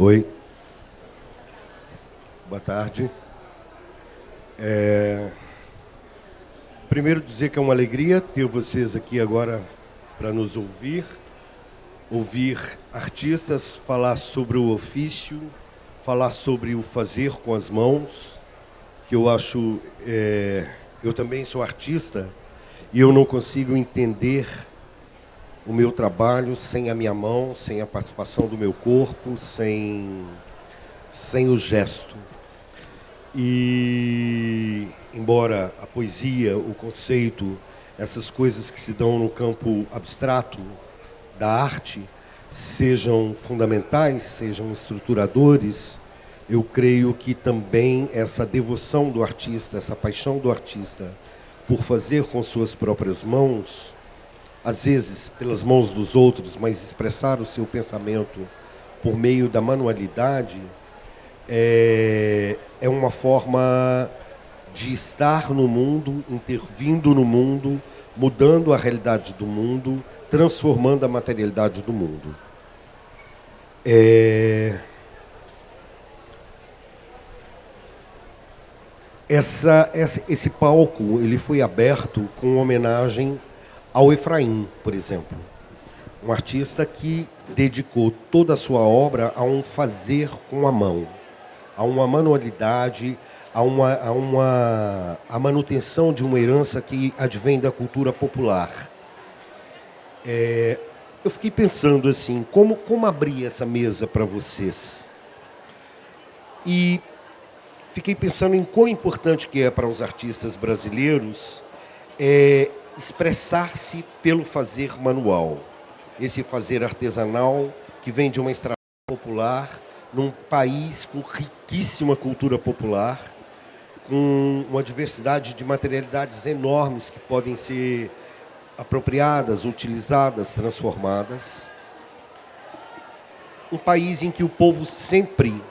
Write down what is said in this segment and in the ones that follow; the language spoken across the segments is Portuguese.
Oi, boa tarde. Primeiro dizer que é uma alegria ter vocês aqui agora para nos ouvir artistas falar sobre o ofício, falar sobre o fazer com as mãos, que eu acho... eu também sou artista e eu não consigo entender o meu trabalho sem a minha mão, sem a participação do meu corpo, sem o gesto. E, embora a poesia, o conceito, essas coisas que se dão no campo abstrato da arte sejam fundamentais, sejam estruturadores, eu creio que também essa devoção do artista, essa paixão do artista por fazer com suas próprias mãos, às vezes pelas mãos dos outros, mas expressar o seu pensamento por meio da manualidade, é uma forma de estar no mundo, intervindo no mundo, mudando a realidade do mundo, transformando a materialidade do mundo. Esse palco ele foi aberto com homenagem ao Efraim, por exemplo. Um artista que dedicou toda a sua obra a um fazer com a mão, a uma manualidade, a manutenção de uma herança que advém da cultura popular. Eu fiquei pensando assim, como abrir essa mesa para vocês? E fiquei pensando em quão importante que é para os artistas brasileiros expressar-se pelo fazer manual. Esse fazer artesanal que vem de uma estrada popular, num país com riquíssima cultura popular, com uma diversidade de materialidades enormes que podem ser apropriadas, utilizadas, transformadas. Um país em que o povo sempre,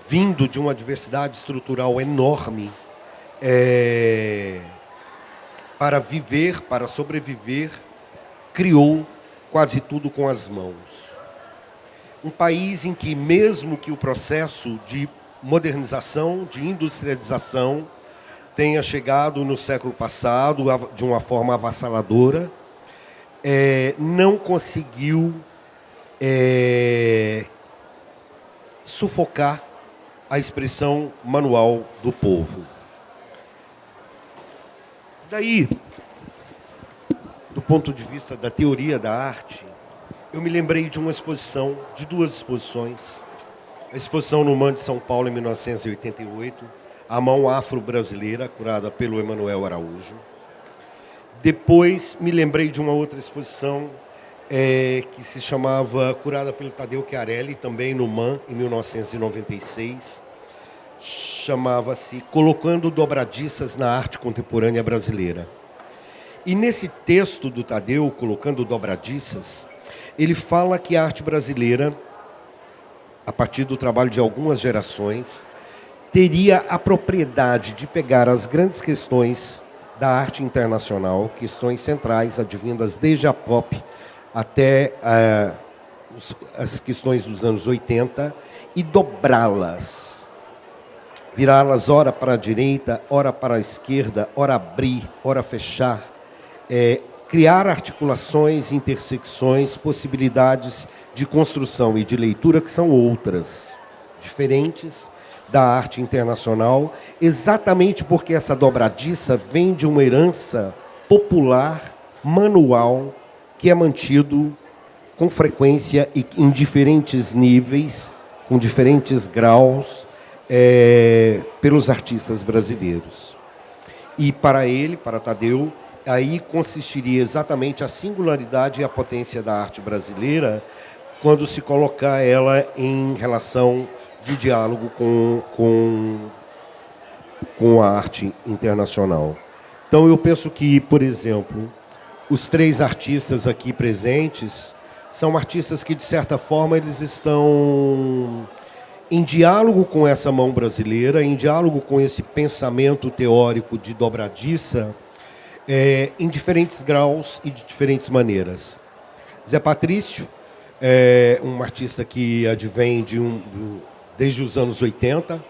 vindo de uma diversidade estrutural enorme, para viver, para sobreviver, criou quase tudo com as mãos. Um país em que, mesmo que o processo de modernização, de industrialização, tenha chegado no século passado de uma forma avassaladora, não conseguiu sufocar a expressão manual do povo. Daí, do ponto de vista da teoria da arte, eu me lembrei de uma exposição, de duas exposições. A exposição no MAN de São Paulo, em 1988, A Mão Afro-Brasileira, curada pelo Emanuel Araújo. Depois, me lembrei de uma outra exposição que se chamava, curada pelo Tadeu Chiarelli, também no MAN, em 1996. Chamava-se Colocando Dobradiças na Arte Contemporânea Brasileira. E nesse texto do Tadeu, Colocando Dobradiças, ele fala que a arte brasileira, a partir do trabalho de algumas gerações, teria a propriedade de pegar as grandes questões da arte internacional, questões centrais, advindas desde a pop até as questões dos anos 80, e dobrá-las. Virá-las ora para a direita, ora para a esquerda, ora abrir, ora fechar. Criar articulações, intersecções, possibilidades de construção e de leitura que são outras, diferentes da arte internacional, exatamente porque essa dobradiça vem de uma herança popular, manual, que é mantido com frequência e em diferentes níveis, com diferentes graus, pelos artistas brasileiros. E para ele, para Tadeu, aí consistiria exatamente a singularidade e a potência da arte brasileira quando se colocar ela em relação de diálogo com a arte internacional. Então, eu penso que, por exemplo, os três artistas aqui presentes são artistas que, de certa forma, eles estão em diálogo com essa mão brasileira, em diálogo com esse pensamento teórico de dobradiça, em diferentes graus e de diferentes maneiras. Zé Patrício É um artista que advém desde os anos 80,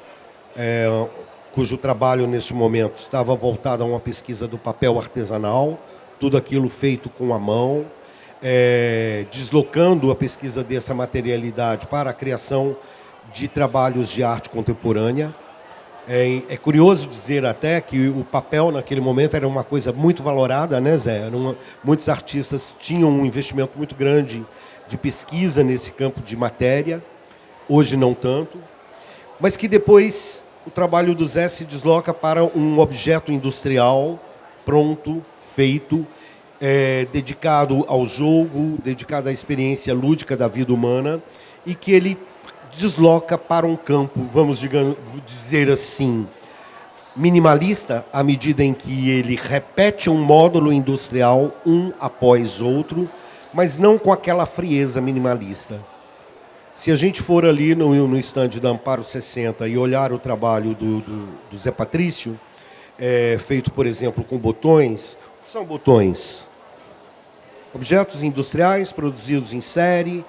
cujo trabalho neste momento estava voltado a uma pesquisa do papel artesanal, tudo aquilo feito com a mão, deslocando a pesquisa dessa materialidade para a criação de trabalhos de arte contemporânea. É curioso dizer até que o papel naquele momento era uma coisa muito valorada, né, Zé? Muitos artistas tinham um investimento muito grande de pesquisa nesse campo de matéria, hoje não tanto, mas que depois o trabalho do Zé se desloca para um objeto industrial pronto, feito, dedicado ao jogo, dedicado à experiência lúdica da vida humana, e que ele desloca para um campo, vamos dizer assim, minimalista, à medida em que ele repete um módulo industrial um após outro, mas não com aquela frieza minimalista. Se a gente for ali no estande da Amparo 60 e olhar o trabalho do Zé Patrício, feito, por exemplo, com botões, o que são botões? Objetos industriais produzidos em série.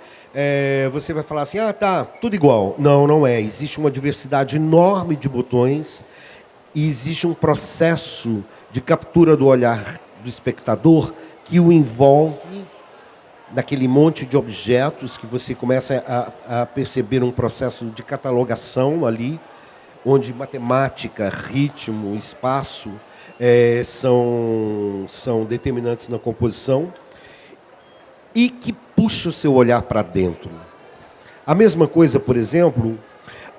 Você vai falar assim, tá, tudo igual. Não, não é. Existe uma diversidade enorme de botões e existe um processo de captura do olhar do espectador que o envolve naquele monte de objetos que você começa a perceber um processo de catalogação ali, onde matemática, ritmo, espaço são determinantes na composição e que puxa o seu olhar para dentro. A mesma coisa, por exemplo,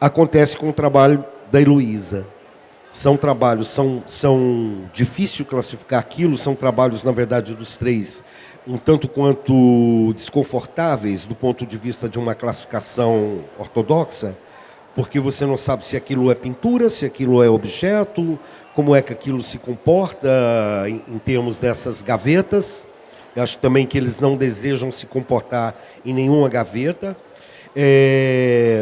acontece com o trabalho da Heloísa. São trabalhos, são difícil classificar aquilo, são trabalhos, na verdade, dos três, um tanto quanto desconfortáveis do ponto de vista de uma classificação ortodoxa, porque você não sabe se aquilo é pintura, se aquilo é objeto, como é que aquilo se comporta em termos dessas gavetas. Eu acho também que eles não desejam se comportar em nenhuma gaveta.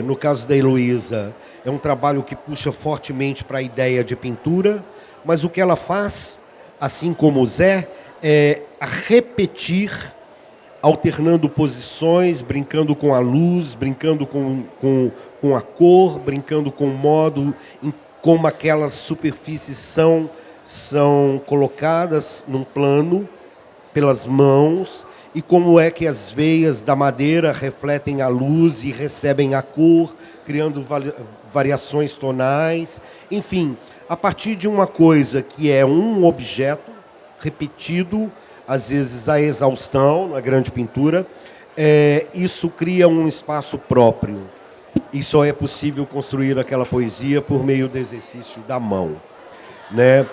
No caso da Heloísa, é um trabalho que puxa fortemente para a ideia de pintura, mas o que ela faz, assim como o Zé, é a repetir, alternando posições, brincando com a luz, brincando com a cor, brincando com o modo em como aquelas superfícies são colocadas num plano pelas mãos e como é que as veias da madeira refletem a luz e recebem a cor, criando variações tonais. Enfim, a partir de uma coisa que é um objeto repetido, às vezes a exaustão, na grande pintura, isso cria um espaço próprio. E só é possível construir aquela poesia por meio do exercício da mão, né?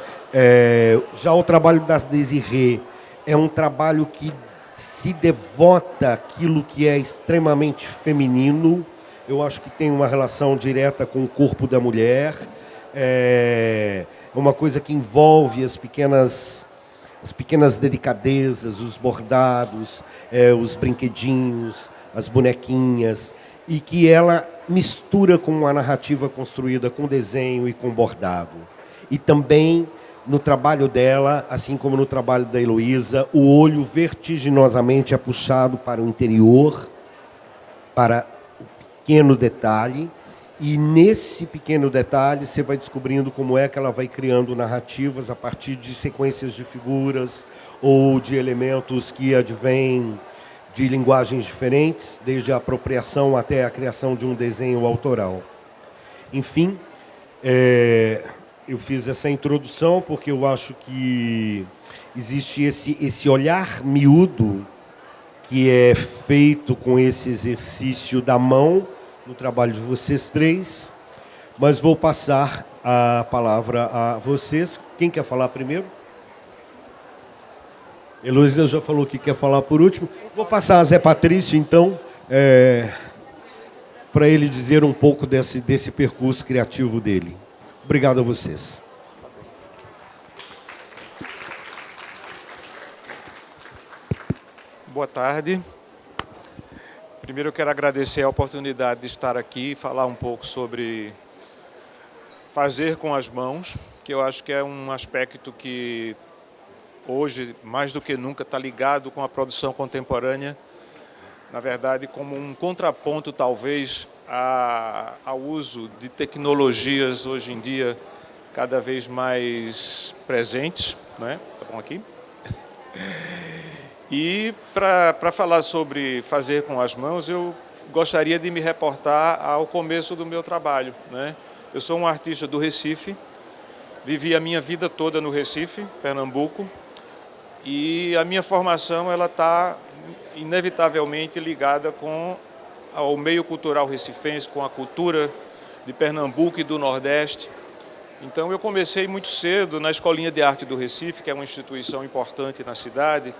Já o trabalho das Désiré é um trabalho que se devota àquilo que é extremamente feminino. Eu acho que tem uma relação direta com o corpo da mulher. É uma coisa que envolve as pequenas delicadezas, os bordados, os brinquedinhos, as bonequinhas, e que ela mistura com a narrativa construída com desenho e com bordado. E também no trabalho dela, assim como no trabalho da Heloísa, o olho vertiginosamente é puxado para o interior, para o pequeno detalhe, e nesse pequeno detalhe você vai descobrindo como é que ela vai criando narrativas a partir de sequências de figuras ou de elementos que advêm de linguagens diferentes, desde a apropriação até a criação de um desenho autoral. Enfim, eu fiz essa introdução porque eu acho que existe esse olhar miúdo que é feito com esse exercício da mão no trabalho de vocês três, mas vou passar a palavra a vocês. Quem quer falar primeiro? Heloísa já falou que quer falar por último. Vou passar a Zé Patrício, então, para ele dizer um pouco desse percurso criativo dele. Obrigado a vocês. Boa tarde. Primeiro eu quero agradecer a oportunidade de estar aqui e falar um pouco sobre fazer com as mãos, que eu acho que é um aspecto que hoje, mais do que nunca, está ligado com a produção contemporânea na verdade, como um contraponto, talvez, ao uso de tecnologias hoje em dia cada vez mais presentes, né? Tá bom aqui? E para falar sobre fazer com as mãos, eu gostaria de me reportar ao começo do meu trabalho, né? Eu sou um artista do Recife, vivi a minha vida toda no Recife, Pernambuco, e a minha formação ela está inevitavelmente ligada ao meio cultural recifense, com a cultura de Pernambuco e do Nordeste. Então eu comecei muito cedo na Escolinha de Arte do Recife, que é uma instituição importante na cidade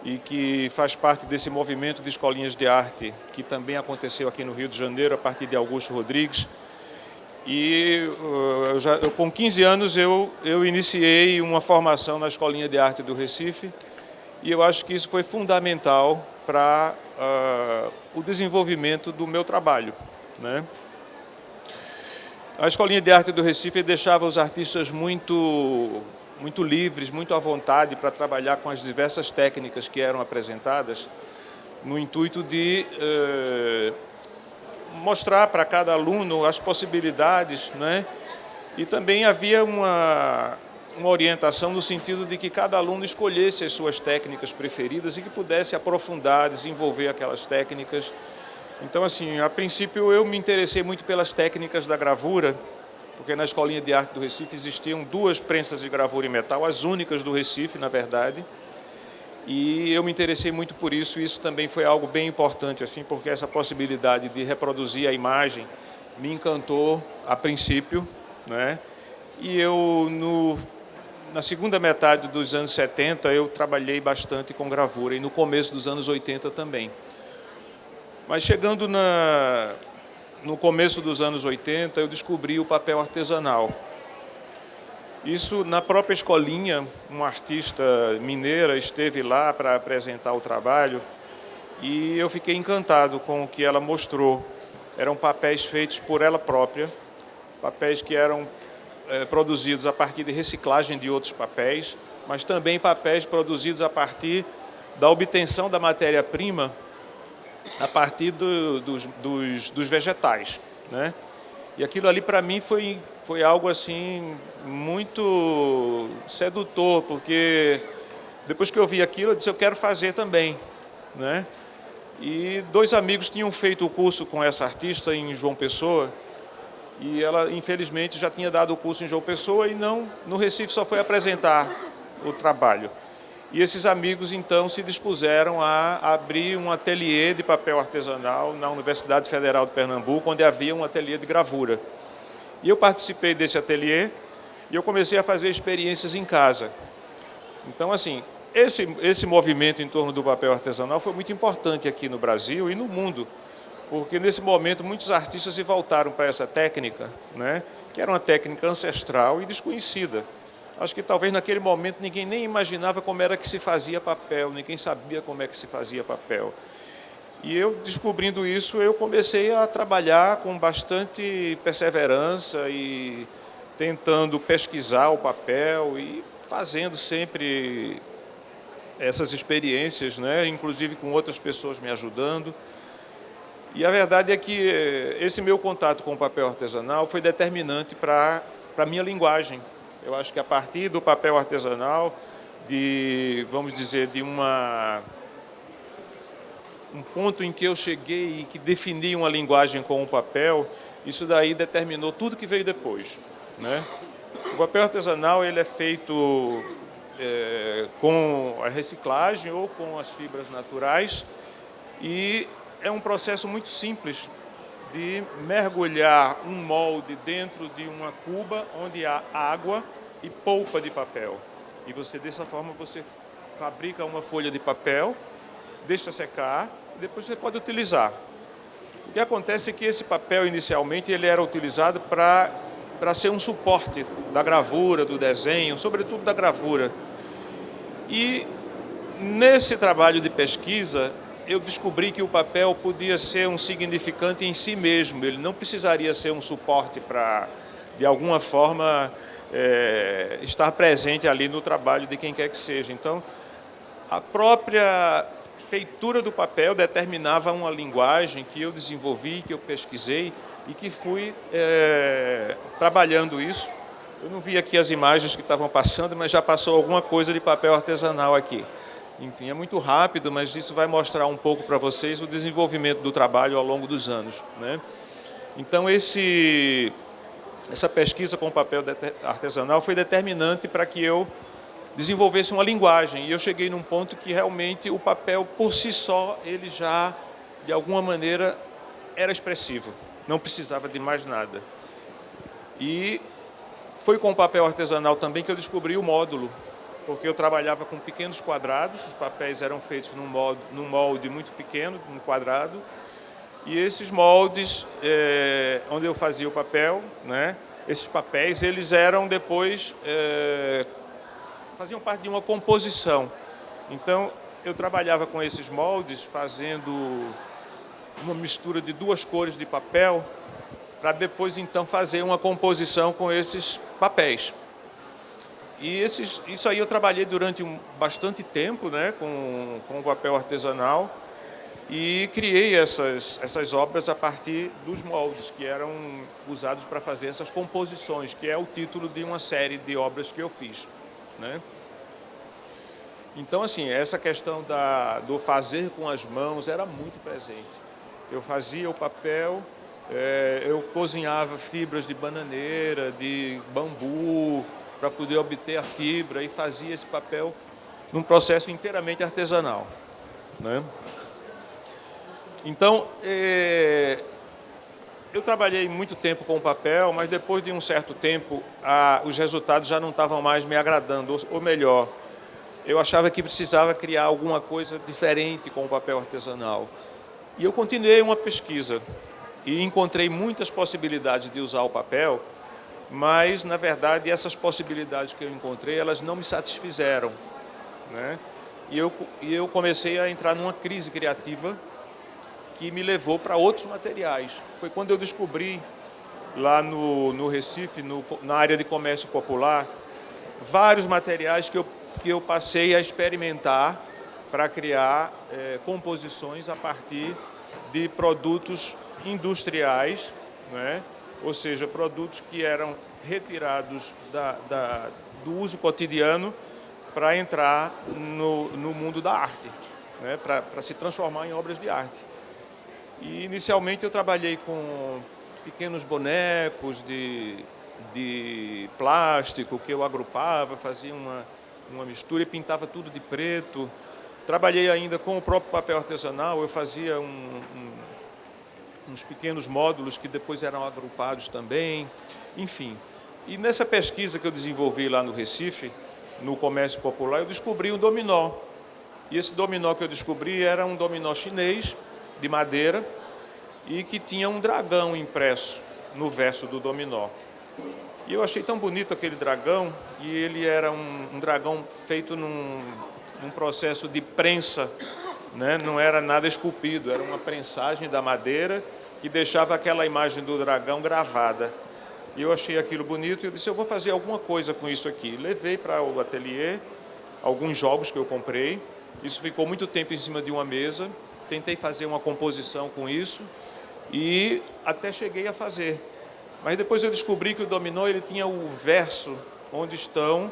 e que faz parte desse movimento de escolinhas de arte que também aconteceu aqui no Rio de Janeiro a partir de Augusto Rodrigues. E com 15 anos eu iniciei uma formação na Escolinha de Arte do Recife e eu acho que isso foi fundamental para o desenvolvimento do meu trabalho, né? A Escolinha de Arte do Recife deixava os artistas muito livres, muito à vontade para trabalhar com as diversas técnicas que eram apresentadas, no intuito de mostrar para cada aluno as possibilidades, né? E também havia uma orientação no sentido de que cada aluno escolhesse as suas técnicas preferidas e que pudesse aprofundar, desenvolver aquelas técnicas. Então, assim, a princípio eu me interessei muito pelas técnicas da gravura, porque na Escolinha de Arte do Recife existiam 2 prensas de gravura em metal, as únicas do Recife, na verdade, e eu me interessei muito por isso, e isso também foi algo bem importante, assim, porque essa possibilidade de reproduzir a imagem me encantou a princípio, né? E eu, na segunda metade dos anos 70, eu trabalhei bastante com gravura, e no começo dos anos 80 também. Mas chegando no começo dos anos 80, eu descobri o papel artesanal. Isso, na própria escolinha, uma artista mineira esteve lá para apresentar o trabalho e eu fiquei encantado com o que ela mostrou. Eram papéis feitos por ela própria, papéis que eram produzidos a partir de reciclagem de outros papéis, mas também papéis produzidos a partir da obtenção da matéria-prima a partir dos vegetais, né? E aquilo ali para mim foi algo assim muito sedutor, porque depois que eu vi aquilo eu disse, eu quero fazer também, né? E 2 amigos tinham feito o curso com essa artista em João Pessoa, e ela infelizmente já tinha dado o curso em João Pessoa e não no Recife, só foi apresentar o trabalho. E esses amigos, então, se dispuseram a abrir um ateliê de papel artesanal na Universidade Federal de Pernambuco, onde havia um ateliê de gravura. E eu participei desse ateliê e eu comecei a fazer experiências em casa. Então, assim, esse movimento em torno do papel artesanal foi muito importante aqui no Brasil e no mundo, porque, nesse momento, muitos artistas se voltaram para essa técnica, né, que era uma técnica ancestral e desconhecida. Acho que talvez naquele momento ninguém nem imaginava como era que se fazia papel, ninguém sabia como é que se fazia papel. E eu, descobrindo isso, eu comecei a trabalhar com bastante perseverança e tentando pesquisar o papel e fazendo sempre essas experiências, né? Inclusive com outras pessoas me ajudando. E a verdade é que esse meu contato com o papel artesanal foi determinante para a minha linguagem. Eu acho que a partir do papel artesanal, vamos dizer, de um ponto em que eu cheguei e que defini uma linguagem com o papel, isso daí determinou tudo que veio depois, né? O papel artesanal ele é feito com a reciclagem ou com as fibras naturais e é um processo muito simples de mergulhar um molde dentro de uma cuba onde há água e polpa de papel. E dessa forma, você fabrica uma folha de papel, deixa secar e depois você pode utilizar. O que acontece é que esse papel, inicialmente, ele era utilizado para ser um suporte da gravura, do desenho, sobretudo da gravura. E nesse trabalho de pesquisa, eu descobri que o papel podia ser um significante em si mesmo, ele não precisaria ser um suporte para, de alguma forma, estar presente ali no trabalho de quem quer que seja. Então, a própria feitura do papel determinava uma linguagem que eu desenvolvi, que eu pesquisei e que fui trabalhando isso. Eu não vi aqui as imagens que estavam passando, mas já passou alguma coisa de papel artesanal aqui. Enfim, é muito rápido, mas isso vai mostrar um pouco para vocês o desenvolvimento do trabalho ao longo dos anos, né? Então, essa pesquisa com papel artesanal foi determinante para que eu desenvolvesse uma linguagem. E eu cheguei num ponto que realmente o papel, por si só, ele já, de alguma maneira, era expressivo. Não precisava de mais nada. E foi com o papel artesanal também que eu descobri o módulo, porque eu trabalhava com pequenos quadrados, os papéis eram feitos num molde muito pequeno, num quadrado, e esses moldes, onde eu fazia o papel, né, esses papéis, eles eram depois, faziam parte de uma composição. Então, eu trabalhava com esses moldes, fazendo uma mistura de duas cores de papel, para depois, então, fazer uma composição com esses papéis. E isso aí eu trabalhei durante bastante tempo, né, com o papel artesanal, e criei essas obras a partir dos moldes que eram usados para fazer essas composições, que é o título de uma série de obras que eu fiz, né? Então, assim, essa questão do fazer com as mãos era muito presente. Eu fazia o papel, eu cozinhava fibras de bananeira, de bambu, para poder obter a fibra, e fazia esse papel num processo inteiramente artesanal, né? Então, eu trabalhei muito tempo com o papel, mas depois de um certo tempo, os resultados já não estavam mais me agradando, ou melhor, eu achava que precisava criar alguma coisa diferente com o papel artesanal. E eu continuei uma pesquisa e encontrei muitas possibilidades de usar o papel, mas, na verdade, essas possibilidades que eu encontrei, elas não me satisfizeram, né? E eu comecei a entrar numa crise criativa que me levou para outros materiais. Foi quando eu descobri, lá no Recife, na área de comércio popular, vários materiais que eu passei a experimentar para criar composições a partir de produtos industriais, né? Ou seja, produtos que eram retirados do uso cotidiano para entrar no mundo da arte, né? Para se transformar em obras de arte. E, inicialmente, eu trabalhei com pequenos bonecos de plástico que eu agrupava, fazia uma mistura e pintava tudo de preto. Trabalhei ainda com o próprio papel artesanal, eu fazia uns pequenos módulos que depois eram agrupados também, enfim. E nessa pesquisa que eu desenvolvi lá no Recife, no comércio popular, eu descobri o dominó. E esse dominó que eu descobri era um dominó chinês, de madeira, e que tinha um dragão impresso no verso do dominó. E eu achei tão bonito aquele dragão, e ele era um dragão feito num processo de prensa, né? Não era nada esculpido, era uma prensagem da madeira que deixava aquela imagem do dragão gravada. E eu achei aquilo bonito e eu disse, eu vou fazer alguma coisa com isso aqui. Levei para o ateliê alguns jogos que eu comprei, isso ficou muito tempo em cima de uma mesa, tentei fazer uma composição com isso e até cheguei a fazer. Mas depois eu descobri que o dominó ele tinha o verso onde estão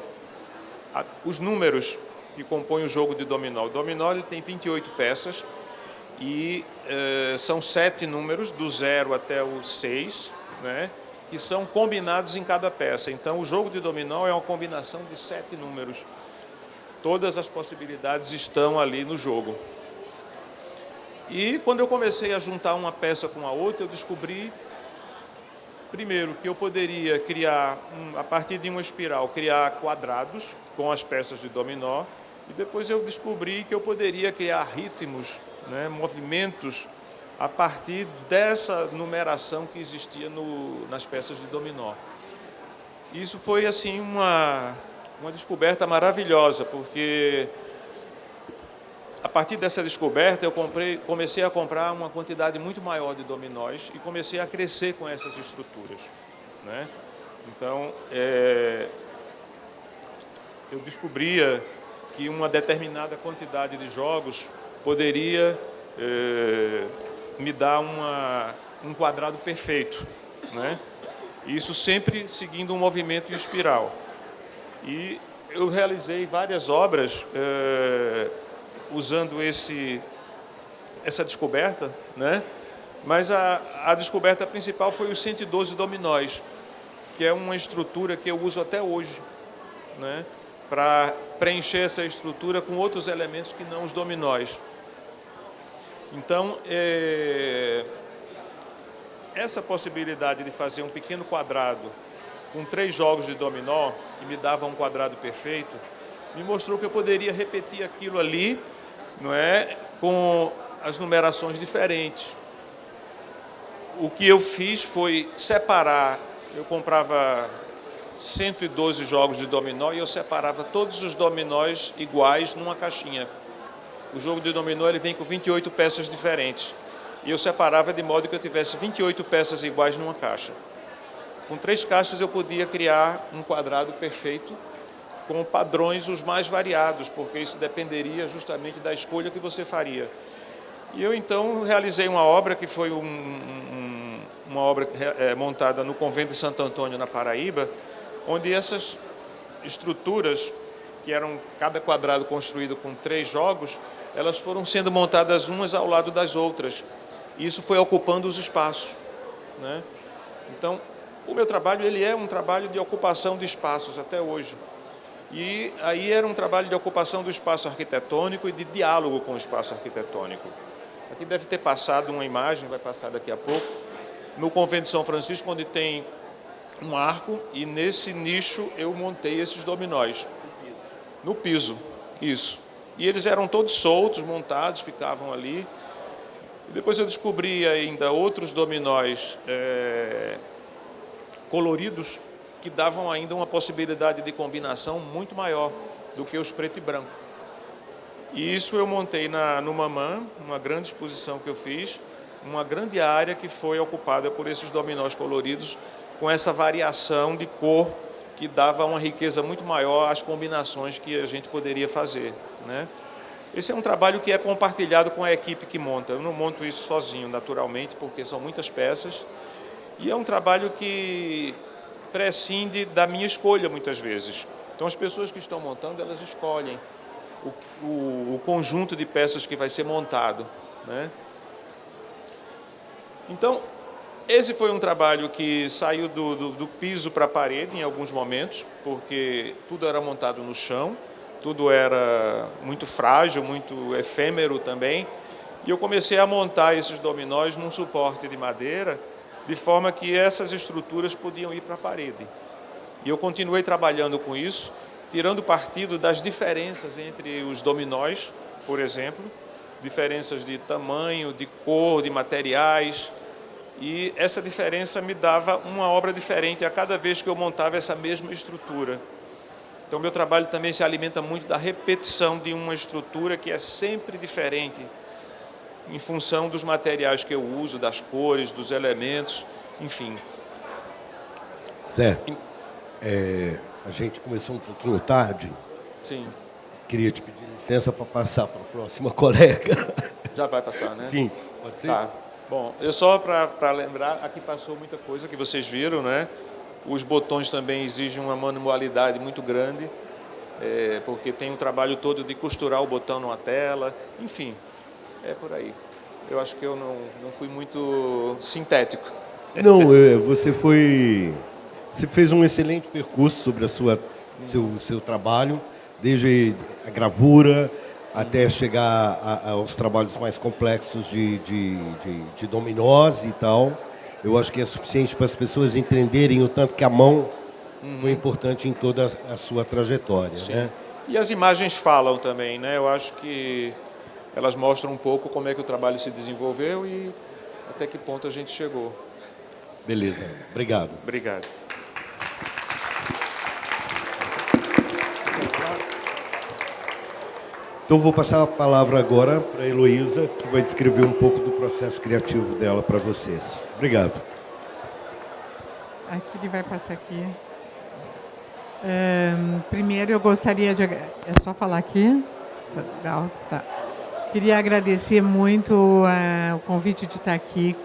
os números que compõem o jogo de dominó. O dominó ele tem 28 peças e são 7 números, do 0 até o 6, né, que são combinados em cada peça. Então, o jogo de dominó é uma combinação de 7 números. Todas as possibilidades estão ali no jogo. E quando eu comecei a juntar uma peça com a outra, eu descobri, primeiro, que eu poderia criar, a partir de uma espiral, criar quadrados com as peças de dominó. E depois eu descobri que eu poderia criar ritmos, né, movimentos, a partir dessa numeração que existia nas peças de dominó. Isso foi assim uma descoberta maravilhosa, porque a partir dessa descoberta eu comecei a comprar uma quantidade muito maior de dominós e comecei a crescer com essas estruturas, né? Então, eu descobria que uma determinada quantidade de jogos poderia me dar um quadrado perfeito, né? Isso sempre seguindo um movimento em espiral. E eu realizei várias obras usando essa descoberta, né? Mas a descoberta principal foi os 112 dominóis, que é uma estrutura que eu uso até hoje, né? Para preencher essa estrutura com outros elementos que não os dominóis. Então, essa possibilidade de fazer um pequeno quadrado com 3 jogos de dominó, que me dava um quadrado perfeito, me mostrou que eu poderia repetir aquilo ali, não é, com as numerações diferentes. O que eu fiz foi separar, eu comprava 112 jogos de dominó e eu separava todos os dominóis iguais numa caixinha. O jogo de dominó ele vem com 28 peças diferentes. E eu separava de modo que eu tivesse 28 peças iguais numa caixa. Com 3 caixas eu podia criar um quadrado perfeito com padrões os mais variados, porque isso dependeria justamente da escolha que você faria. E eu então realizei uma obra que foi uma obra montada no convento de Santo Antônio, na Paraíba, onde essas estruturas, que eram cada quadrado construído com 3 jogos, elas foram sendo montadas umas ao lado das outras. E isso foi ocupando os espaços, né? Então, o meu trabalho ele é um trabalho de ocupação de espaços até hoje. E aí era um trabalho de ocupação do espaço arquitetônico e de diálogo com o espaço arquitetônico. Aqui deve ter passado uma imagem, vai passar daqui a pouco, no convento de São Francisco, onde tem um arco, e nesse nicho eu montei esses dominóis. No piso, isso. E eles eram todos soltos, montados, ficavam ali. E depois eu descobri ainda outros dominóis coloridos que davam ainda uma possibilidade de combinação muito maior do que os preto e branco. E isso eu montei no Mamã, uma grande exposição que eu fiz, uma grande área que foi ocupada por esses dominós coloridos, com essa variação de cor que dava uma riqueza muito maior às combinações que a gente poderia fazer, né? Esse é um trabalho que é compartilhado com a equipe que monta. Eu não monto isso sozinho, naturalmente, porque são muitas peças. E é um trabalho que prescinde da minha escolha, muitas vezes. Então, as pessoas que estão montando, elas escolhem o conjunto de peças que vai ser montado, né? Então, esse foi um trabalho que saiu do piso para a parede em alguns momentos, porque tudo era montado no chão, tudo era muito frágil, muito efêmero também. E eu comecei a montar esses dominóis num suporte de madeira, de forma que essas estruturas podiam ir para a parede. E eu continuei trabalhando com isso, tirando partido das diferenças entre os dominóis, por exemplo, diferenças de tamanho, de cor, de materiais. E essa diferença me dava uma obra diferente a cada vez que eu montava essa mesma estrutura. Então, meu trabalho também se alimenta muito da repetição de uma estrutura que é sempre diferente, em função dos materiais que eu uso, das cores, dos elementos, enfim. Zé, a gente começou um pouquinho tarde. Sim. Queria te pedir licença para passar para a próxima colega. Já vai passar, né? Sim, pode ser? Tá. Bom, eu só para lembrar, aqui passou muita coisa que vocês viram, né? Os botões também exigem uma manualidade muito grande, porque tem um trabalho todo de costurar o botão numa tela, enfim, é por aí. Eu acho que eu não fui muito sintético. Não, você fez um excelente percurso sobre seu trabalho, desde a gravura até chegar aos trabalhos mais complexos de dominós e tal. Eu acho que é suficiente para as pessoas entenderem o tanto que a mão foi importante em toda a sua trajetória, né? E as imagens falam também, né? Eu acho que elas mostram um pouco como é que o trabalho se desenvolveu e até que ponto a gente chegou. Beleza, obrigado. Obrigado. Então vou passar a palavra agora para a Heloísa, que vai descrever um pouco do processo criativo dela para vocês. Obrigado. Aqui ele vai passar aqui. Primeiro eu gostaria de... É só falar aqui? Tá. Queria agradecer muito o convite de estar aqui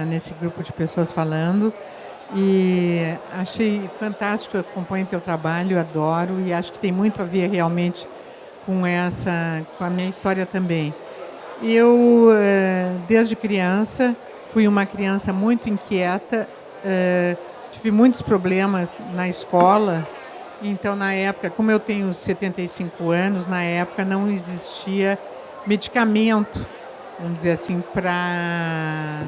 nesse grupo de pessoas falando. E achei fantástico, acompanho teu trabalho, adoro, e acho que tem muito a ver realmente com a minha história também. Eu, desde criança, fui uma criança muito inquieta, tive muitos problemas na escola. Então, na época, como eu tenho 75 anos, na época não existia medicamento, vamos dizer assim, para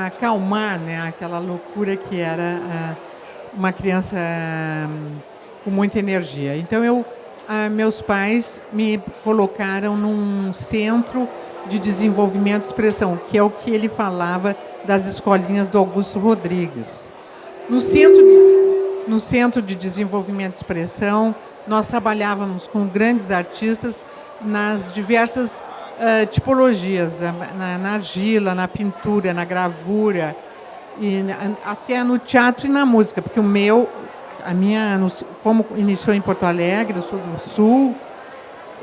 acalmar, né, aquela loucura que era uma criança com muita energia. Então, meus pais me colocaram num centro de desenvolvimento de expressão, que é o que ele falava das escolinhas do Augusto Rodrigues. No Centro de Desenvolvimento de Expressão, nós trabalhávamos com grandes artistas nas diversas tipologias, na argila, na pintura, na gravura, e até no teatro e na música, porque como iniciou em Porto Alegre, eu sou do Sul,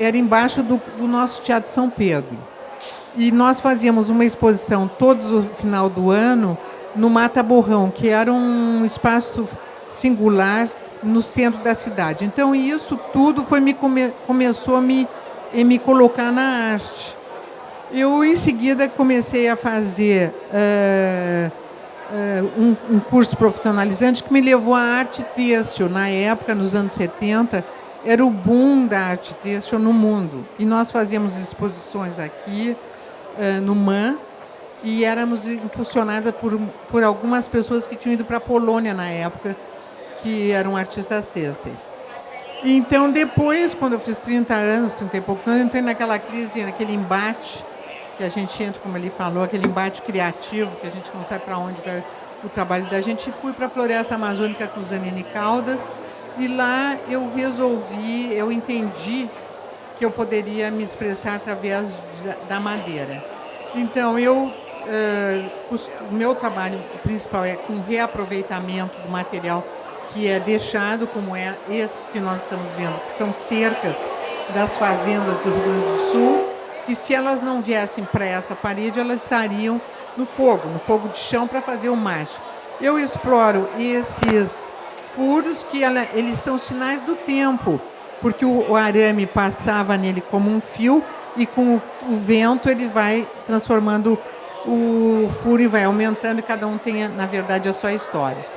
era embaixo do nosso Teatro São Pedro. E nós fazíamos uma exposição todos o final do ano no Mata Borrão, que era um espaço singular no centro da cidade. Então, isso tudo começou a me colocar na arte. Eu, em seguida, comecei a fazer um curso profissionalizante que me levou à arte têxtil. Na época, nos anos 70, era o boom da arte têxtil no mundo. E nós fazíamos exposições aqui, no MAN, e éramos impulsionadas por algumas pessoas que tinham ido para a Polônia na época, que eram artistas têxteis. Então, depois, quando eu fiz 30 anos, 30 e poucos anos, eu entrei naquela crise, naquele embate, que a gente entra, como ele falou, aquele embate criativo, que a gente não sabe para onde vai o trabalho da gente. E fui para a Floresta Amazônica com o Zanini Caldas, e lá eu entendi que eu poderia me expressar através da madeira. Então, o meu trabalho principal é com reaproveitamento do material que é deixado, como esses que nós estamos vendo, que são cercas das fazendas do Rio Grande do Sul, que se elas não viessem para essa parede, elas estariam no fogo de chão para fazer o mate. Eu exploro esses furos que eles são sinais do tempo, porque o arame passava nele como um fio e com o vento ele vai transformando o furo e vai aumentando, e cada um tem, na verdade, a sua história.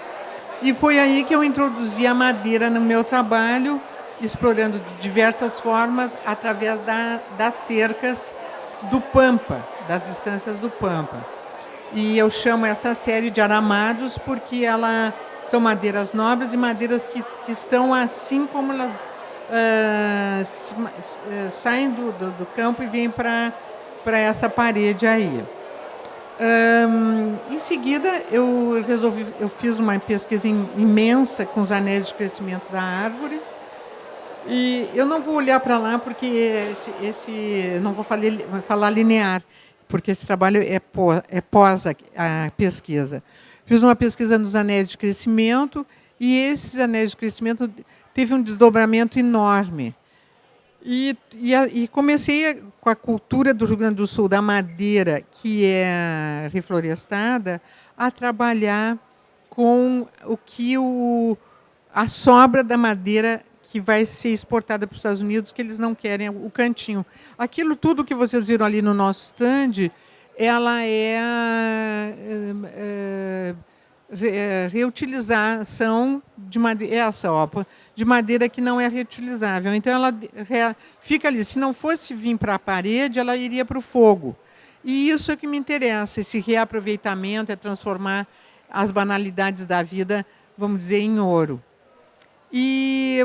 E foi aí que eu introduzi a madeira no meu trabalho, explorando de diversas formas através das cercas do Pampa, das estâncias do Pampa. E eu chamo essa série de aramados porque são madeiras nobres e madeiras que estão assim como elas saem do campo e vêm para essa parede aí. Em seguida, eu fiz uma pesquisa imensa com os anéis de crescimento da árvore. E eu não vou olhar para lá porque não vou falar linear, porque esse trabalho é pós a pesquisa. Fiz uma pesquisa nos anéis de crescimento e esses anéis de crescimento teve um desdobramento enorme. E comecei com a cultura do Rio Grande do Sul, da madeira, que é reflorestada, a trabalhar com a sobra da madeira que vai ser exportada para os Estados Unidos, que eles não querem o cantinho. Aquilo tudo que vocês viram ali no nosso stand, ela reutilização de madeira, de madeira que não é reutilizável. Então, ela fica ali. Se não fosse vir para a parede, ela iria para o fogo. E isso é que me interessa, esse reaproveitamento, é transformar as banalidades da vida, vamos dizer, em ouro. E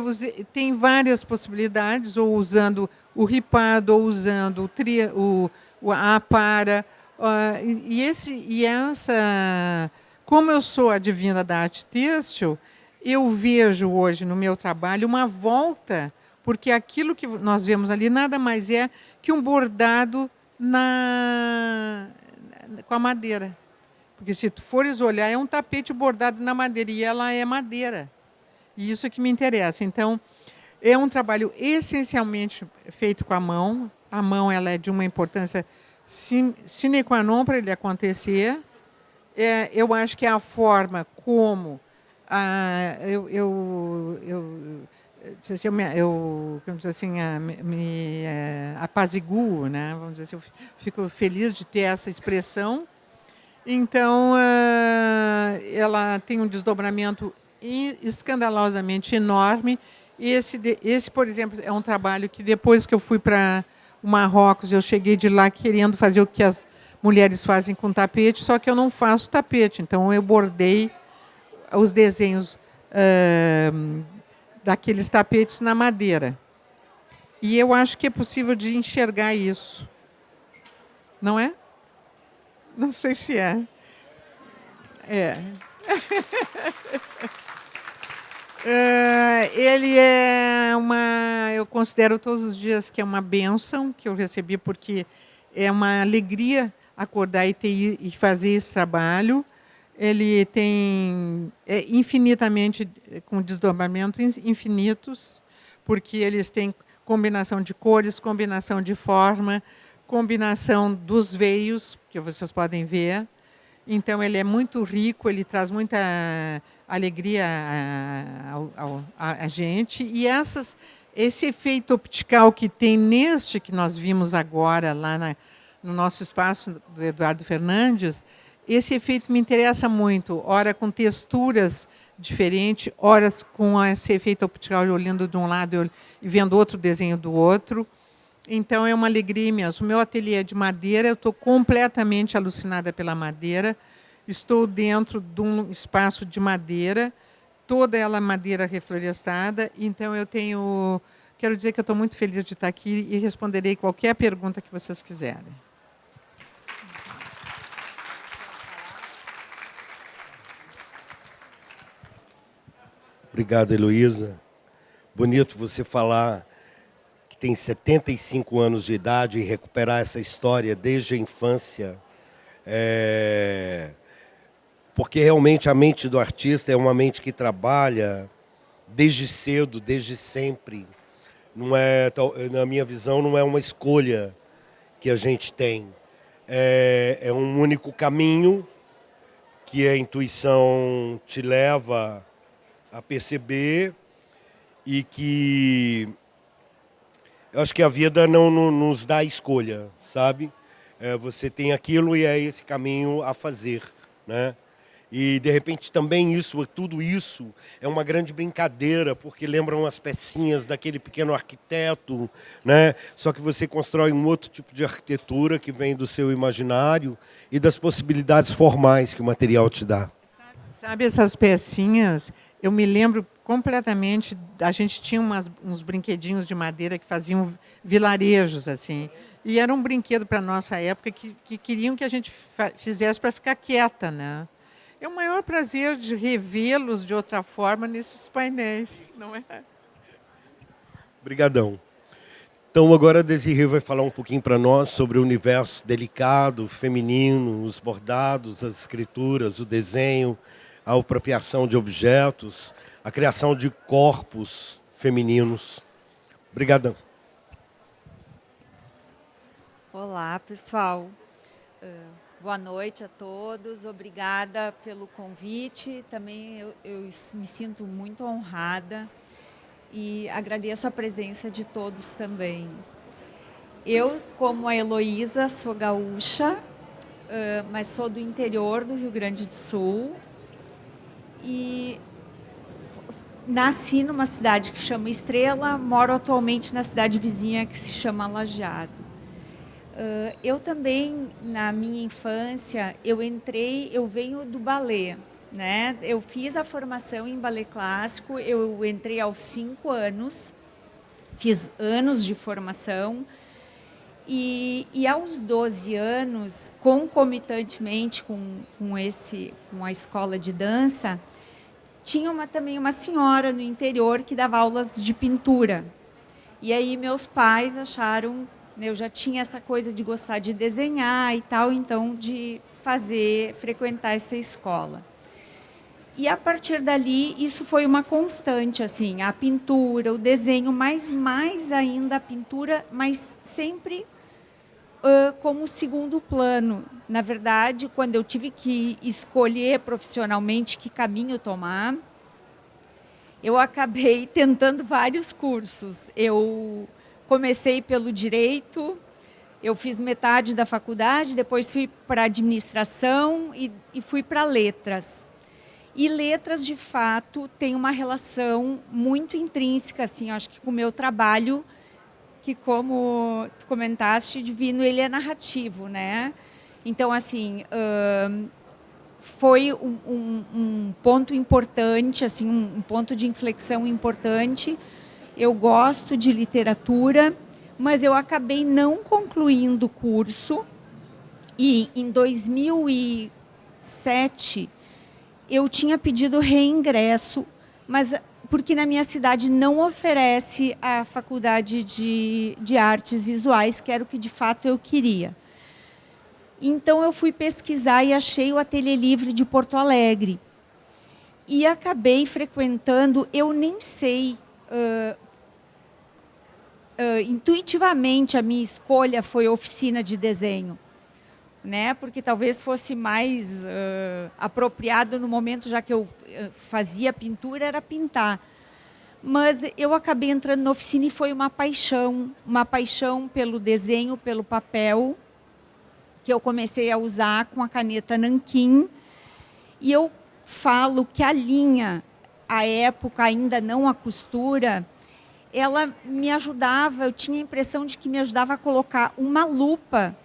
tem várias possibilidades, ou usando o ripado, ou usando a apara. Como eu sou a divina da arte têxtil, eu vejo hoje no meu trabalho uma volta, porque aquilo que nós vemos ali nada mais é que um bordado com a madeira. Porque se tu fores olhar, é um tapete bordado na madeira, e ela é madeira. E isso é que me interessa. Então, É um trabalho essencialmente feito com a mão. A mão ela é de uma importância sine qua non para ele acontecer. Eu acho que é a forma como vamos dizer assim, me apaziguo, né? Vamos dizer assim, eu fico feliz de ter essa expressão. Então, ela tem um desdobramento escandalosamente enorme. Esse, por exemplo, é um trabalho que depois que eu fui para o Marrocos, eu cheguei de lá querendo fazer o que as mulheres fazem com tapete, só que eu não faço tapete. Então, eu bordei os desenhos daqueles tapetes na madeira. E eu acho que é possível de enxergar isso. Não é? Não sei se é. É. Ele é eu considero todos os dias que é uma bênção que eu recebi, porque é uma alegria acordar e fazer esse trabalho. Ele tem infinitamente, com desdobramentos infinitos, porque eles têm combinação de cores, combinação de forma, combinação dos veios, que vocês podem ver. Então, ele é muito rico, ele traz muita alegria a gente. E esse efeito optical que tem neste que nós vimos agora, lá no nosso espaço do Eduardo Fernandes, esse efeito me interessa muito. Ora com texturas diferentes, ora com esse efeito optical olhando de um lado e vendo outro desenho do outro. Então, é uma alegria imensa. O meu ateliê é de madeira, eu estou completamente alucinada pela madeira. Estou dentro de um espaço de madeira, toda ela madeira reflorestada. Então, quero dizer que eu estou muito feliz de estar aqui e responderei qualquer pergunta que vocês quiserem. Obrigado, Heloísa. Bonito você falar que tem 75 anos de idade e recuperar essa história desde a infância. Porque realmente a mente do artista é uma mente que trabalha desde cedo, desde sempre. Não é, na minha visão, não é uma escolha que a gente tem. É um único caminho que a intuição te leva a perceber e que eu acho que a vida não nos dá escolha, sabe? Você tem aquilo e é esse caminho a fazer, né? E, de repente, também tudo isso é uma grande brincadeira, porque lembram as pecinhas daquele pequeno arquiteto, né? Só que você constrói um outro tipo de arquitetura que vem do seu imaginário e das possibilidades formais que o material te dá. Sabe essas pecinhas? Eu me lembro completamente, a gente tinha uns brinquedinhos de madeira que faziam vilarejos, assim. E era um brinquedo para a nossa época que queriam que a gente fizesse para ficar quieta, né? É o maior prazer de revê-los de outra forma nesses painéis, não é? Obrigadão. Então, agora a Desirê vai falar um pouquinho para nós sobre o universo delicado, feminino, os bordados, as escrituras, o desenho, a apropriação de objetos, a criação de corpos femininos. Obrigadão. Olá, pessoal. Boa noite a todos. Obrigada pelo convite. Também eu me sinto muito honrada e agradeço a presença de todos também. Eu, como a Heloísa, sou gaúcha, mas sou do interior do Rio Grande do Sul e nasci numa cidade que chama Estrela, moro atualmente na cidade vizinha que se chama Lajeado. Eu também, na minha infância, eu venho do balé, né? Eu fiz a formação em balé clássico, eu entrei aos 5 anos, fiz anos de formação, e aos 12 anos, concomitantemente com a escola de dança, tinha também uma senhora no interior que dava aulas de pintura. E aí meus pais acharam, eu já tinha essa coisa de gostar de desenhar e tal, então de frequentar essa escola. E a partir dali, isso foi uma constante, assim, a pintura, o desenho, mas mais ainda a pintura, mas sempre como segundo plano. Na verdade, quando eu tive que escolher profissionalmente que caminho tomar, eu acabei tentando vários cursos. Eu comecei pelo direito, eu fiz metade da faculdade, depois fui para administração e fui para letras. E letras, de fato, tem uma relação muito intrínseca, assim, acho que com o meu trabalho, que, como tu comentaste, Divino, ele é narrativo, né? Então, assim, foi um ponto importante, assim, um ponto de inflexão importante. Eu gosto de literatura, mas eu acabei não concluindo o curso. E em 2007 eu tinha pedido reingresso, mas porque na minha cidade não oferece a faculdade de artes visuais, que era o que de fato eu queria. Então eu fui pesquisar e achei o Ateliê Livre de Porto Alegre. E acabei frequentando, eu nem sei, intuitivamente a minha escolha foi oficina de desenho, né? Porque talvez fosse mais apropriado no momento, já que eu fazia pintura, era pintar. Mas eu acabei entrando na oficina e foi uma paixão pelo desenho, pelo papel, que eu comecei a usar com a caneta nanquim. E eu falo que a linha, à época ainda não a costura, ela me ajudava, eu tinha a impressão de que me ajudava a colocar uma lupa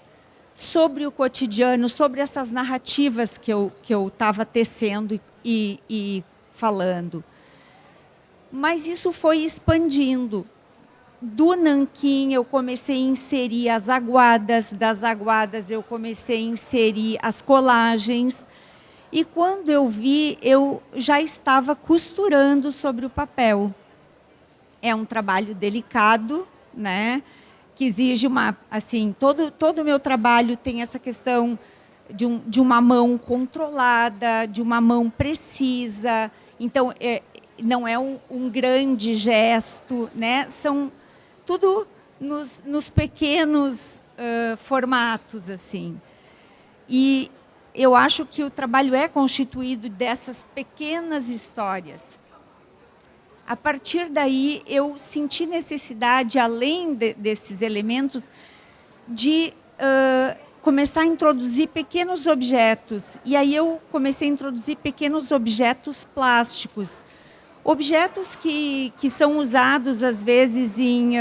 sobre o cotidiano, sobre essas narrativas que eu estava tecendo e falando. Mas isso foi expandindo. Do nanquim eu comecei a inserir as aguadas, das aguadas eu comecei a inserir as colagens, e quando eu vi, eu já estava costurando sobre o papel. É um trabalho delicado, né? Que exige uma, assim, todo o meu trabalho tem essa questão de uma mão controlada, de uma mão precisa. Então, não é um grande gesto, né? São tudo nos pequenos formatos, assim. E eu acho que o trabalho é constituído dessas pequenas histórias. A partir daí, eu senti necessidade, além desses elementos, de começar a introduzir pequenos objetos. E aí eu comecei a introduzir pequenos objetos plásticos. Objetos que são usados, às vezes, em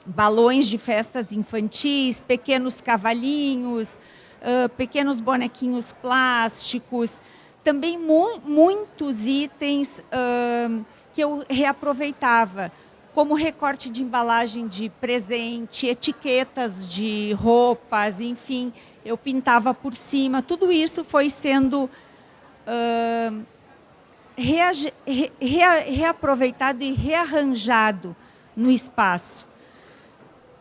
balões de festas infantis, pequenos cavalinhos, pequenos bonequinhos plásticos. Também muitos itens que eu reaproveitava, como recorte de embalagem de presente, etiquetas de roupas, enfim, eu pintava por cima. Tudo isso foi sendo reaproveitado e rearranjado no espaço.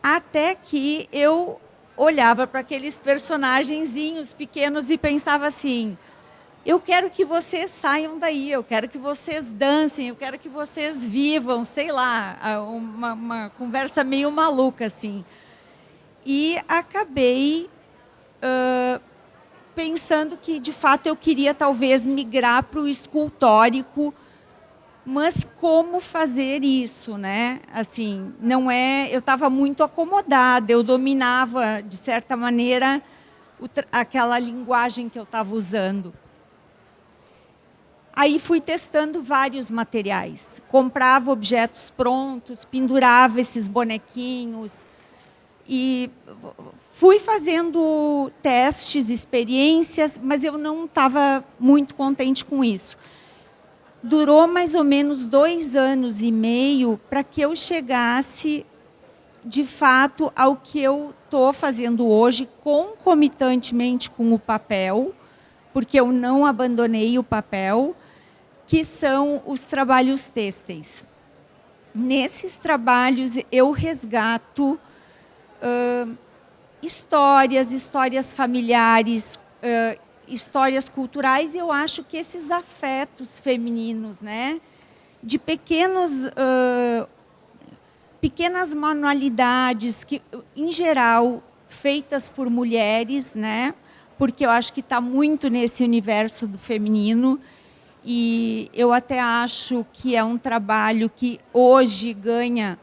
Até que eu olhava para aqueles personagenzinhos pequenos e pensava assim: eu quero que vocês saiam daí, eu quero que vocês dancem, eu quero que vocês vivam, sei lá, uma conversa meio maluca, assim. E acabei pensando que, de fato, eu queria talvez migrar para o escultórico, mas como fazer isso, né? Assim, não é, eu estava muito acomodada, eu dominava, de certa maneira, aquela linguagem que eu estava usando. Aí fui testando vários materiais, comprava objetos prontos, pendurava esses bonequinhos e fui fazendo testes, experiências, mas eu não estava muito contente com isso. Durou mais ou menos 2 anos e meio para que eu chegasse, de fato, ao que eu estou fazendo hoje, concomitantemente com o papel, porque eu não abandonei o papel, que são os trabalhos têxteis. Nesses trabalhos, eu resgato histórias familiares, histórias culturais, eu acho que esses afetos femininos, né, de pequenas manualidades que, em geral, feitas por mulheres, né, porque eu acho que está muito nesse universo do feminino, e eu até acho que é um trabalho que hoje ganha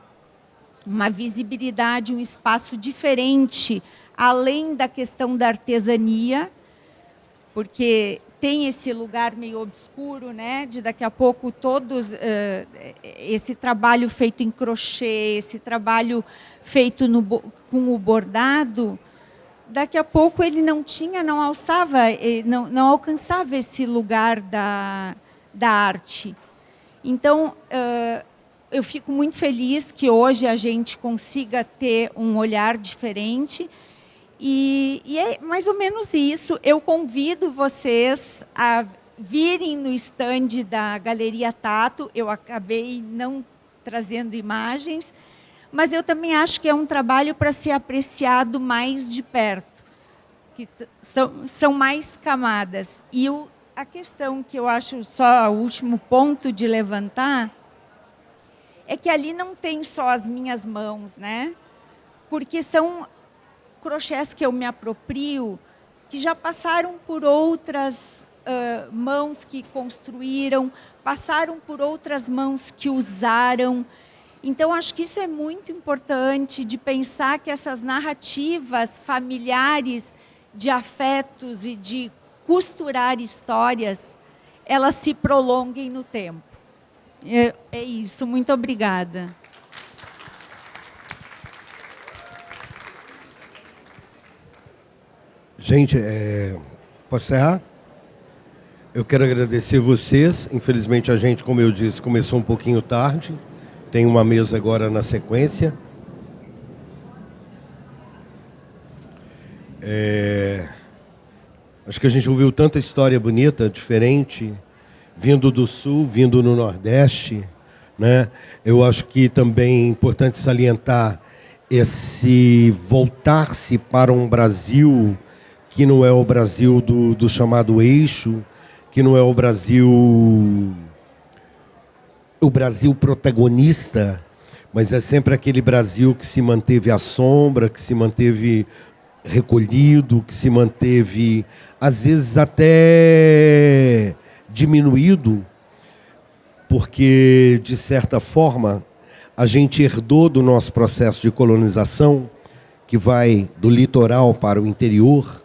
uma visibilidade, um espaço diferente, além da questão da artesania, porque tem esse lugar meio obscuro, né, de daqui a pouco todos esse trabalho feito em crochê, esse trabalho feito com o bordado, daqui a pouco ele não alçava, não alcançava esse lugar da arte. Então, eu fico muito feliz que hoje a gente consiga ter um olhar diferente. E é mais ou menos isso. Eu convido vocês a virem no estande da Galeria Tato. Eu acabei não trazendo imagens, mas eu também acho que é um trabalho para ser apreciado mais de perto, que são mais camadas. E a questão que eu acho só o último ponto de levantar é que ali não tem só as minhas mãos, né? Porque são crochês que eu me aproprio, que já passaram por outras mãos que construíram, passaram por outras mãos que usaram. Então, acho que isso é muito importante, de pensar que essas narrativas familiares de afetos e de costurar histórias, elas se prolonguem no tempo. É isso, muito obrigada. Gente, posso encerrar? Eu quero agradecer vocês. Infelizmente, a gente, como eu disse, começou um pouquinho tarde. Tem uma mesa agora na sequência. Acho que a gente ouviu tanta história bonita, diferente, vindo do Sul, vindo no Nordeste, né? Eu acho que também é importante salientar esse voltar-se para um Brasil que não é o Brasil do chamado eixo, que não é o Brasil protagonista, mas é sempre aquele Brasil que se manteve à sombra, que se manteve recolhido, que se manteve, às vezes, até diminuído, porque, de certa forma, a gente herdou do nosso processo de colonização, que vai do litoral para o interior,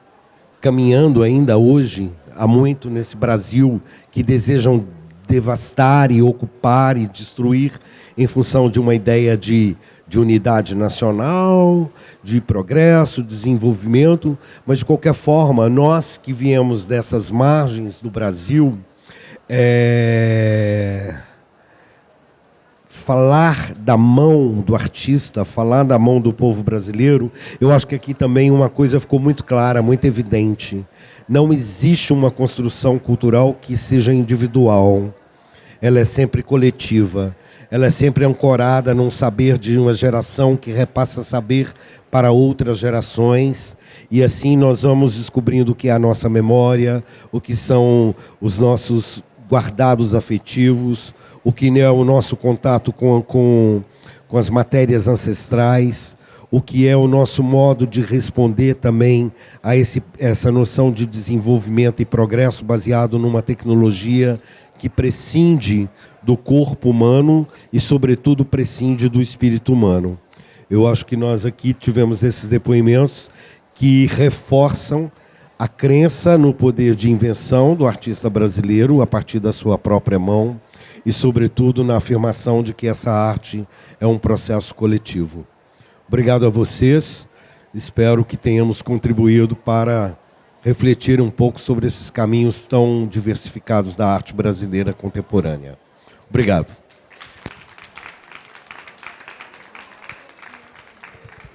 caminhando ainda hoje, há muito nesse Brasil, que desejam devastar e ocupar e destruir em função de uma ideia de unidade nacional, de progresso, desenvolvimento, mas, de qualquer forma, nós que viemos dessas margens do Brasil, falar da mão do artista, falar da mão do povo brasileiro, eu acho que aqui também uma coisa ficou muito clara, muito evidente. Não existe uma construção cultural que seja individual. Ela é sempre coletiva. Ela é sempre ancorada num saber de uma geração que repassa saber para outras gerações. E assim nós vamos descobrindo o que é a nossa memória, o que são os nossos guardados afetivos, o que é o nosso contato com as matérias ancestrais, o que é o nosso modo de responder também a essa noção de desenvolvimento e progresso baseado numa tecnologia que prescinde do corpo humano e, sobretudo, prescinde do espírito humano. Eu acho que nós aqui tivemos esses depoimentos que reforçam a crença no poder de invenção do artista brasileiro a partir da sua própria mão e, sobretudo, na afirmação de que essa arte é um processo coletivo. Obrigado a vocês. Espero que tenhamos contribuído para refletir um pouco sobre esses caminhos tão diversificados da arte brasileira contemporânea. Obrigado.